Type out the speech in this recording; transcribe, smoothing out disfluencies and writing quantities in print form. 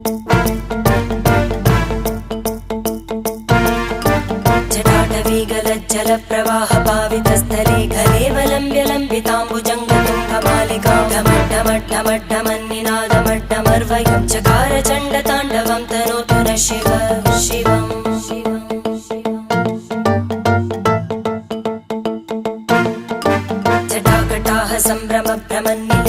जटाटवीगलज्जलप्रवाहपावितस्थले खलेवलम्ब्य लम्बिताम्बुजङ्गतुङ्गमालिकां ढमड्ढमड्ढमड्ढमन्निनादमड्ढमर्वयं चकार चण्डताण्डवं तनोतु नः शिव शिवम् जटाकटाः सम्भ्रमभ्रमन्नि